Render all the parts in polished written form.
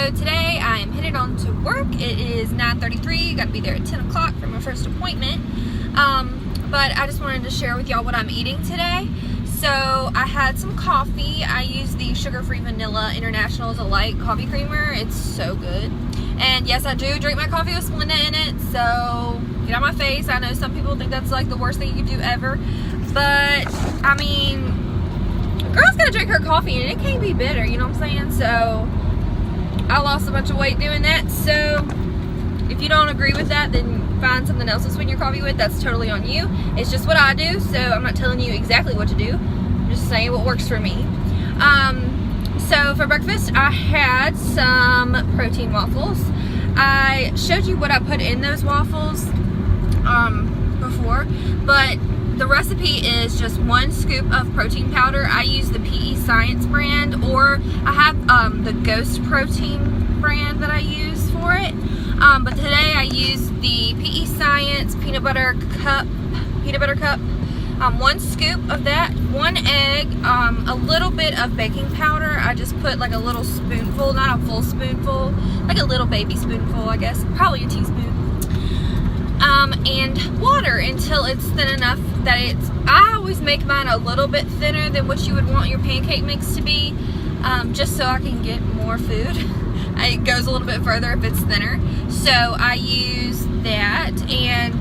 So today I am headed on to work. It is 9:33. Got to be there at 10 o'clock for my first appointment. But I just wanted to share with y'all what I'm eating today. So I had some coffee. I use the sugar-free vanilla International as a light coffee creamer. It's so good. And yes, I do drink my coffee with Splenda in it. So get out of my face. I know some people think that's like the worst thing you could do ever. But I mean, a girl's gotta drink her coffee and it can't be bitter, you know what I'm saying? So I lost a bunch of weight doing that. So if you don't agree with that, then find something else to sweeten your coffee with. That's totally on you. It's just what I do, so I'm not telling you exactly what to do. I'm just saying what works for me. So for breakfast, I had some protein waffles. I showed you what I put in those waffles before, but the recipe is just 1 scoop of protein powder. I use the PE Science brand, or I have the Ghost Protein brand that I use for it. But today I used the PE Science peanut butter cup. 1 scoop of that, 1 egg, a little bit of baking powder. I just put like a little spoonful, not a full spoonful, like a little baby spoonful, I guess, probably a teaspoon. And water until it's thin enough that I always make mine a little bit thinner than what you would want your pancake mix to be, just so I can get more food. It goes a little bit further if it's thinner. So I use that, and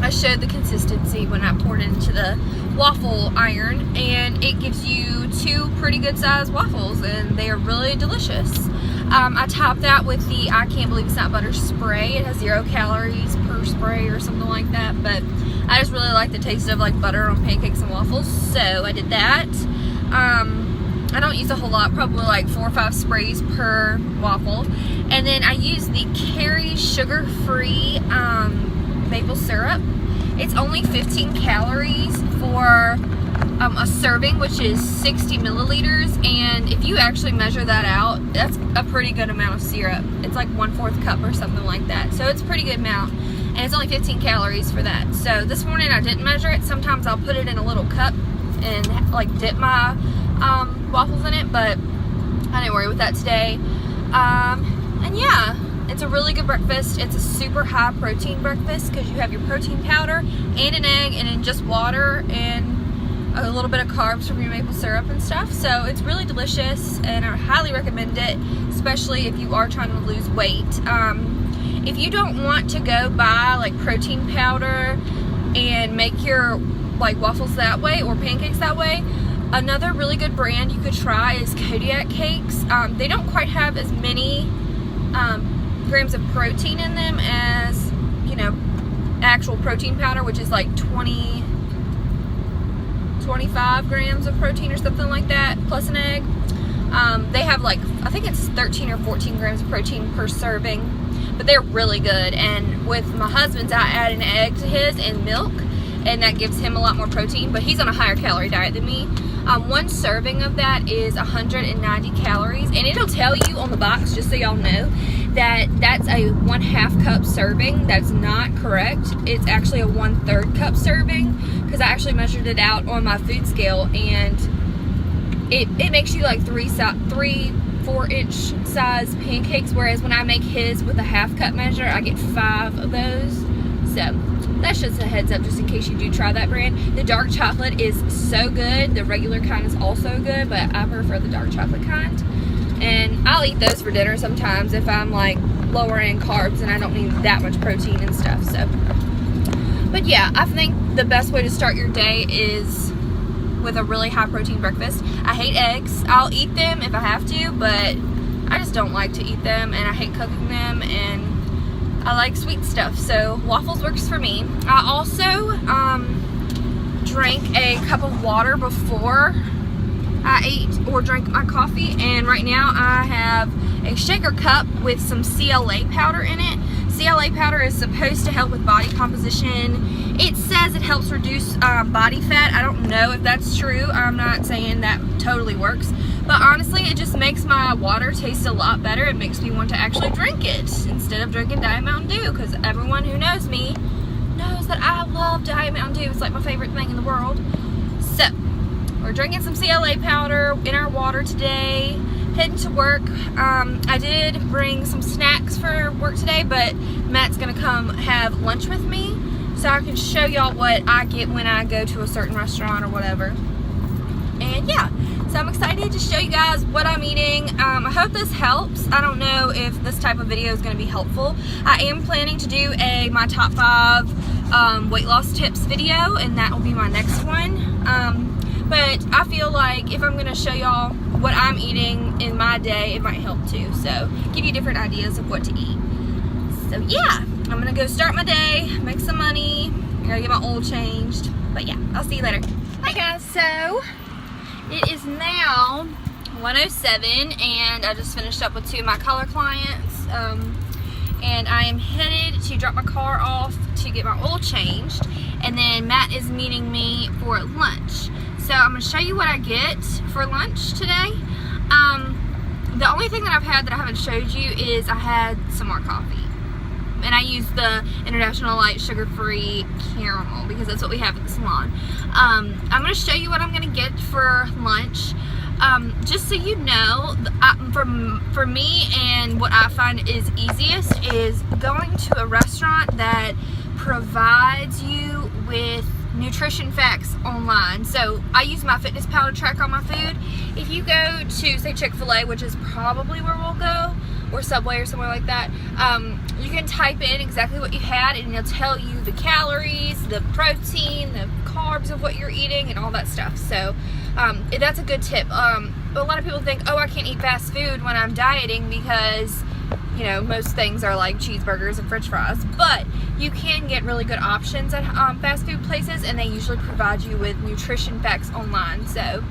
I showed the consistency when I poured it into the waffle iron, and it gives you 2 pretty good sized waffles, and they are really delicious. I top that with the I Can't Believe It's Not Butter spray. It has 0 calories per spray or something like that, but I just really like the taste of like butter on pancakes and waffles, so I did that. I don't use a whole lot, probably like 4 or 5 sprays per waffle. And then I use the Kerry sugar-free maple syrup. It's only 15 calories for a serving, which is 60 milliliters. And if you actually measure that out, that's a pretty good amount of syrup. It's like 1/4 cup or something like that. So it's a pretty good amount. And it's only 15 calories for that. So this morning I didn't measure it. Sometimes I'll put it in a little cup and like dip my waffles in it, but I didn't worry with that today. And yeah, it's a really good breakfast. It's a super high protein breakfast because you have your protein powder and an egg and then just water and a little bit of carbs from your maple syrup and stuff. So it's really delicious, and I highly recommend it, especially if you are trying to lose weight. If you don't want to go buy like protein powder and make your like waffles that way or pancakes that way, another really good brand you could try is Kodiak Cakes. They don't quite have as many grams of protein in them as, you know, actual protein powder, which is like 25 grams of protein or something like that, plus an egg. They have like, I think it's 13 or 14 grams of protein per serving, but they're really good. And with my husband's, I add an egg to his and milk, and that gives him a lot more protein, but he's on a higher calorie diet than me. 1 serving of that is 190 calories, and it'll tell you on the box, just so y'all know, that that's a 1/2 cup serving. That's not correct. It's actually a 1/3 cup serving, because I actually measured it out on my food scale, and it makes you like 3-4 inch size pancakes, whereas when I make his with a 1/2 cup measure, I get 5 of those. So that's just a heads up, just in case you do try that brand. The dark chocolate is so good. The regular kind is also good, but I prefer the dark chocolate kind. And I'll eat those for dinner sometimes if I'm like lower in carbs and I don't need that much protein and stuff. So, but yeah, I think the best way to start your day is with a really high protein breakfast. I hate eggs. I'll eat them if I have to, but I just don't like to eat them, and I hate cooking them, and I like sweet stuff, so waffles works for me. I also drank a cup of water before I ate or drank my coffee, and right now I have a shaker cup with some CLA powder in it. CLA powder is supposed to help with body composition. It says it helps reduce body fat. I don't know if that's true. I'm not saying that totally works, but honestly, it just makes my water taste a lot better. It makes me want to actually drink it instead of drinking Diet Mountain Dew, because everyone who knows me knows that I love Diet Mountain Dew. It's like my favorite thing in the world. So we're drinking some CLA powder in our water today. heading to work. I did bring some snacks for work today, but Matt's gonna come have lunch with me so I can show y'all what I get when I go to a certain restaurant or whatever. And yeah, so I'm excited to show you guys what I'm eating. I hope this helps. I don't know if this type of video is going to be helpful. I am planning to do my top 5 weight loss tips video, and that will be my next one. But I feel like if I'm going to show y'all what I'm eating in my day, it might help too. So give you different ideas of what to eat. So yeah, I'm going to go start my day, make some money. I gotta get my oil changed. But yeah, I'll see you later. Hi guys, so it is now 1:07 and I just finished up with 2 of my color clients, and I am headed to drop my car off to get my oil changed, and then Matt is meeting me for lunch. So I'm going to show you what I get for lunch today. The only thing that I've had that I haven't showed you is I had some more coffee. And I use the International Light Sugar-Free Caramel because that's what we have at the salon. I'm going to show you what I'm going to get for lunch. Just so you know, for me and what I find is easiest is going to a restaurant that provides you with nutrition facts online. So I use MyFitnessPal to track all my food. If you go to, say, Chick-fil-A, which is probably where we'll go, or Subway or somewhere like that, you can type in exactly what you had and it'll tell you the calories, the protein, the carbs of what you're eating, and all that stuff. So that's a good tip. But a lot of people think, oh, I can't eat fast food when I'm dieting because, you know, most things are like cheeseburgers and french fries. But you can get really good options at fast food places, and they usually provide you with nutrition facts online. So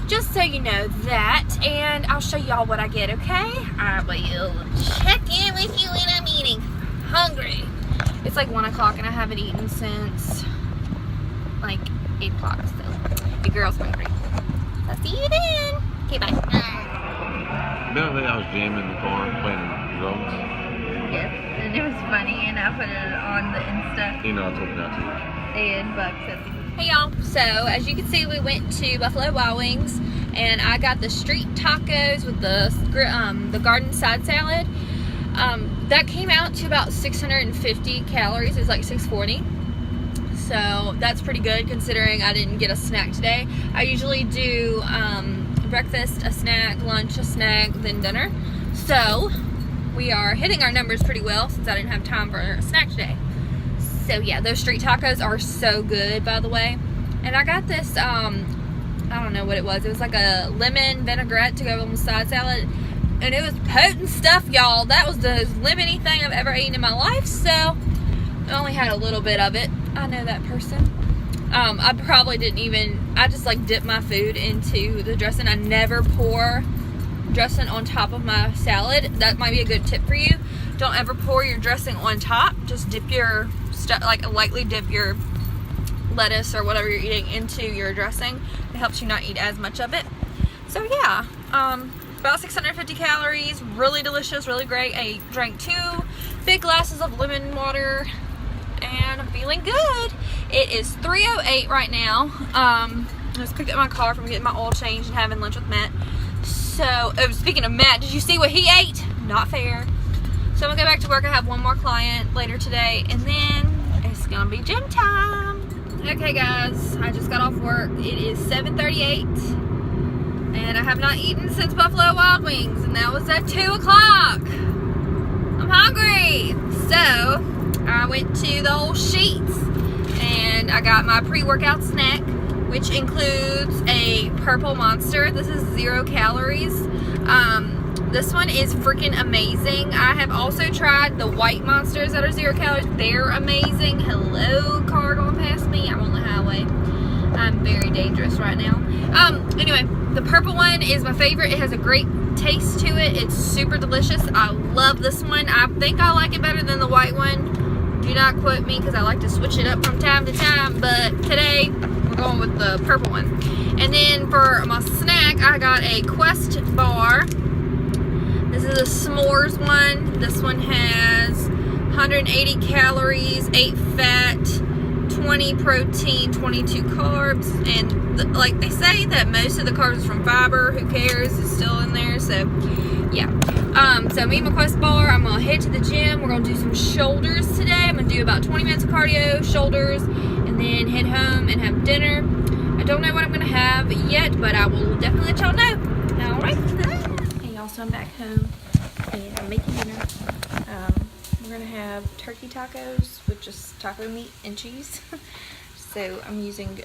just so you know that, and I'll show y'all what I get, okay? I will check in with you when I'm eating. Hungry. It's like 1 o'clock and I haven't eaten since like 8 o'clock, so your girl's hungry. I'll see you then. Okay, bye. Apparently I was jamming the car playing drums. Yes, and it was funny, and I put it on the Insta. You know, I told you not to. And Buck said, hey y'all, so as you can see, we went to Buffalo Wild Wings and I got the street tacos with the garden side salad. That came out to about 650 calories. It was like 640. So that's pretty good considering I didn't get a snack today. I usually do breakfast, a snack, lunch, a snack, then dinner. So we are hitting our numbers pretty well since I didn't have time for a snack today. So yeah, those street tacos are so good, by the way. And I got this, I don't know what it was. It was like a lemon vinaigrette to go on the side salad. And it was potent stuff, y'all. That was the lemony thing I've ever eaten in my life. So I only had a little bit of it. I know that person. I probably didn't even, I just like dip my food into the dressing. I never pour dressing on top of my salad. That might be a good tip for you. Don't ever pour your dressing on top. Just dip your stuff, like lightly dip your lettuce or whatever you're eating into your dressing. It helps you not eat as much of it. So yeah, about 650 calories, really delicious, really great. I drank 2 big glasses of lemon water and I'm feeling good. It is 3:08 right now. I just picked up my car from getting my oil changed and having lunch with Matt. So, speaking of Matt, did you see what he ate? Not fair. So I'm gonna go back to work. I have 1 more client later today, and then it's gonna be gym time. Okay guys, I just got off work. It is 7:38, and I have not eaten since Buffalo Wild Wings, and that was at 2 o'clock. I'm hungry. So I went to the old Sheets, and I got my pre-workout snack, which includes a purple monster. This is 0 calories. This one is freaking amazing. I have also tried the white monsters that are 0 calories. They're amazing. Hello, car going past me. I'm on the highway. I'm very dangerous right now. Anyway, the purple one is my favorite. It has a great taste to it. It's super delicious. I love this one. I think I like it better than the white one. Do not quote me because I like to switch it up from time to time, but today we're going with the purple one. And then for my snack, I got a Quest bar. This is a s'mores one. This one has 180 calories, 8 fat, 20 protein, 22 carbs, and like they say that most of the carbs are from fiber. Who cares? It's still in there. So yeah. So me and my Quest bar, I'm gonna head to the gym. We're gonna do some shoulders today. I'm gonna do about 20 minutes of cardio, shoulders, and then head home and have dinner. I don't know what I'm gonna have yet, but I will definitely let y'all know. All right. Hey y'all, so I'm back home and I'm making dinner. We're gonna have turkey tacos with just taco meat and cheese. So I'm using 2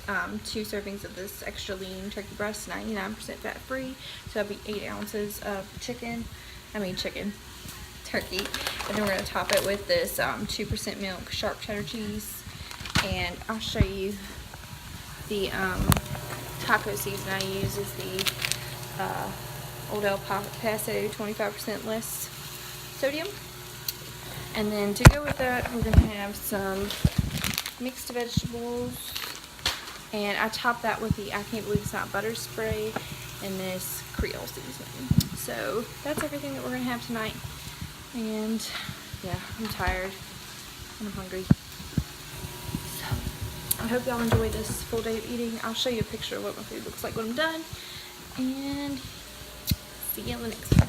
servings of this extra lean turkey breast, 99% fat free. So that'll be 8 ounces of turkey. And then we're gonna top it with this 2% milk sharp cheddar cheese. And I'll show you the taco season I use is the Old El Paso 25% less sodium. And then to go with that, we're gonna have some mixed vegetables, and I top that with the I Can't Believe It's Not Butter spray and this Creole seasoning. So that's everything that we're gonna have tonight. And yeah, I'm tired and I'm hungry. So I hope y'all enjoy this full day of eating. I'll show you a picture of what my food looks like when I'm done. And see you in the next one.